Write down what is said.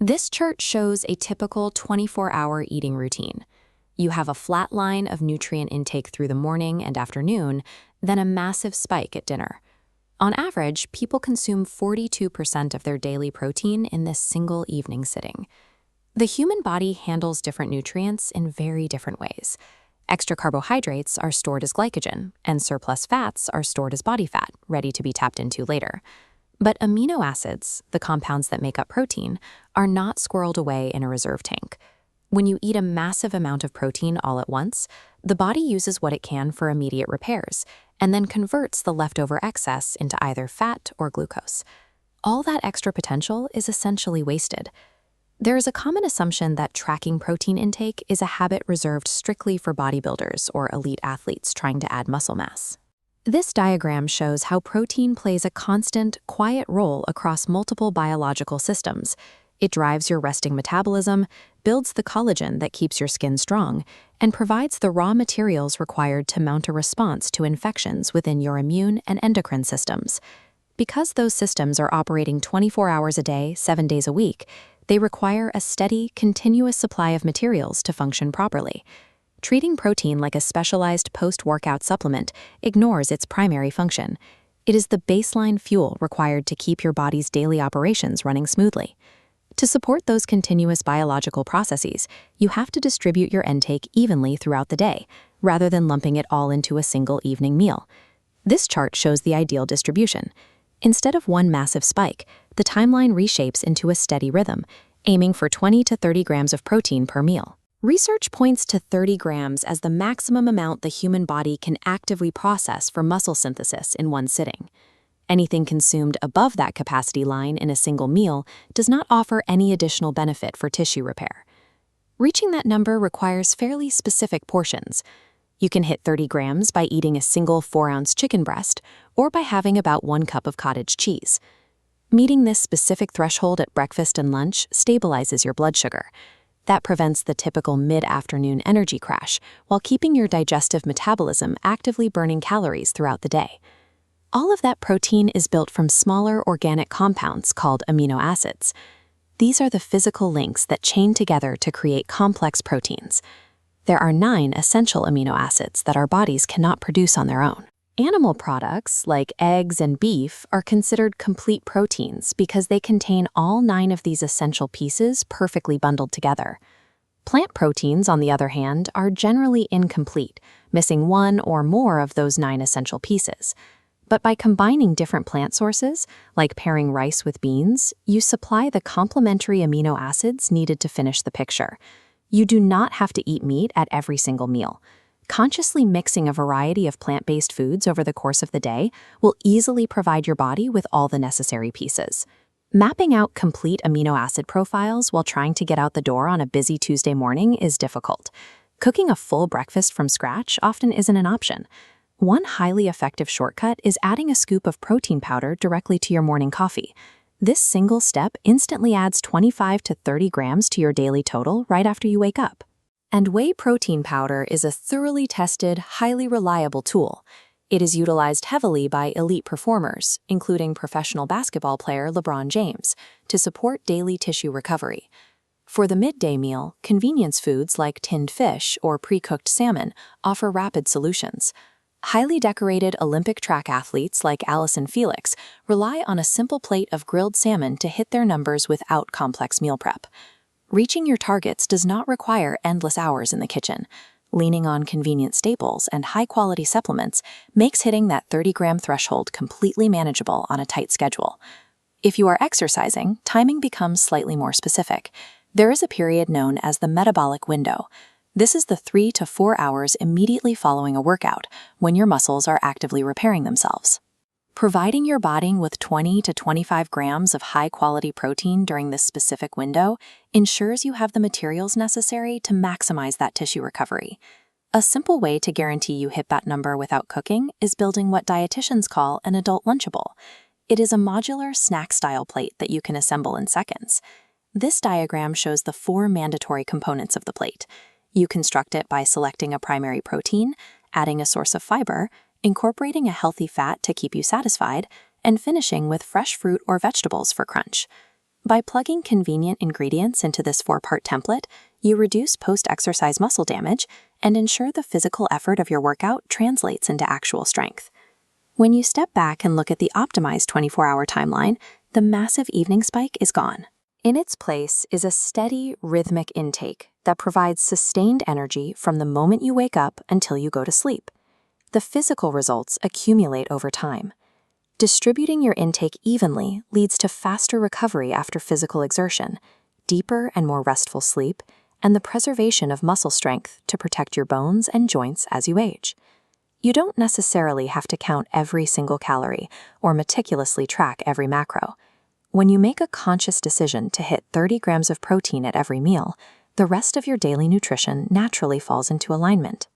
This chart shows a typical 24-hour eating routine. You have a flat line of nutrient intake through the morning and afternoon, then a massive spike at dinner. On average, people consume 42% of their daily protein in this single evening sitting. The human body handles different nutrients in very different ways. Extra carbohydrates are stored as glycogen, and surplus fats are stored as body fat, ready to be tapped into later. But amino acids, the compounds that make up protein, are not squirreled away in a reserve tank. When you eat a massive amount of protein all at once, the body uses what it can for immediate repairs, and then converts the leftover excess into either fat or glucose. All that extra potential is essentially wasted. There is a common assumption that tracking protein intake is a habit reserved strictly for bodybuilders or elite athletes trying to add muscle mass. This diagram shows how protein plays a constant, quiet role across multiple biological systems. It drives your resting metabolism, builds the collagen that keeps your skin strong, and provides the raw materials required to mount a response to infections within your immune and endocrine systems. Because those systems are operating 24 hours a day, 7 days a week, they require a steady, continuous supply of materials to function properly. Treating protein like a specialized post-workout supplement ignores its primary function. It is the baseline fuel required to keep your body's daily operations running smoothly. To support those continuous biological processes, you have to distribute your intake evenly throughout the day, rather than lumping it all into a single evening meal. This chart shows the ideal distribution. Instead of one massive spike, the timeline reshapes into a steady rhythm, aiming for 20 to 30 grams of protein per meal. Research points to 30 grams as the maximum amount the human body can actively process for muscle synthesis in one sitting. Anything consumed above that capacity line in a single meal does not offer any additional benefit for tissue repair. Reaching that number requires fairly specific portions. You can hit 30 grams by eating a single 4-ounce chicken breast or by having about 1 cup of cottage cheese. Meeting this specific threshold at breakfast and lunch stabilizes your blood sugar. That prevents the typical mid-afternoon energy crash while keeping your digestive metabolism actively burning calories throughout the day. All of that protein is built from smaller organic compounds called amino acids. These are the physical links that chain together to create complex proteins. There are 9 essential amino acids that our bodies cannot produce on their own. Animal products, like eggs and beef, are considered complete proteins because they contain all 9 of these essential pieces perfectly bundled together. Plant proteins, on the other hand, are generally incomplete, missing 1 or more of those 9 essential pieces. But by combining different plant sources, like pairing rice with beans, you supply the complementary amino acids needed to finish the picture. You do not have to eat meat at every single meal. Consciously mixing a variety of plant-based foods over the course of the day will easily provide your body with all the necessary pieces. Mapping out complete amino acid profiles while trying to get out the door on a busy Tuesday morning is difficult. Cooking a full breakfast from scratch often isn't an option. One highly effective shortcut is adding a scoop of protein powder directly to your morning coffee. This single step instantly adds 25 to 30 grams to your daily total right after you wake up. And whey protein powder is a thoroughly tested, highly reliable tool. It is utilized heavily by elite performers, including professional basketball player LeBron James, to support daily tissue recovery. For the midday meal, convenience foods like tinned fish or pre-cooked salmon offer rapid solutions. Highly decorated Olympic track athletes like Allison Felix rely on a simple plate of grilled salmon to hit their numbers without complex meal prep. Reaching your targets does not require endless hours in the kitchen. Leaning on convenient staples and high-quality supplements makes hitting that 30-gram threshold completely manageable on a tight schedule. If you are exercising, timing becomes slightly more specific. There is a period known as the metabolic window. This is the 3 to 4 hours immediately following a workout, when your muscles are actively repairing themselves. Providing your body with 20 to 25 grams of high-quality protein during this specific window ensures you have the materials necessary to maximize that tissue recovery. A simple way to guarantee you hit that number without cooking is building what dietitians call an adult Lunchable. It is a modular snack-style plate that you can assemble in seconds. This diagram shows the 4 mandatory components of the plate. You construct it by selecting a primary protein, adding a source of fiber, incorporating a healthy fat to keep you satisfied, and finishing with fresh fruit or vegetables for crunch. By plugging convenient ingredients into this 4-part template, you reduce post-exercise muscle damage and ensure the physical effort of your workout translates into actual strength. When you step back and look at the optimized 24-hour timeline, the massive evening spike is gone. In its place is a steady, rhythmic intake that provides sustained energy from the moment you wake up until you go to sleep. The physical results accumulate over time. Distributing your intake evenly leads to faster recovery after physical exertion, deeper and more restful sleep, and the preservation of muscle strength to protect your bones and joints as you age. You don't necessarily have to count every single calorie or meticulously track every macro. When you make a conscious decision to hit 30 grams of protein at every meal, the rest of your daily nutrition naturally falls into alignment.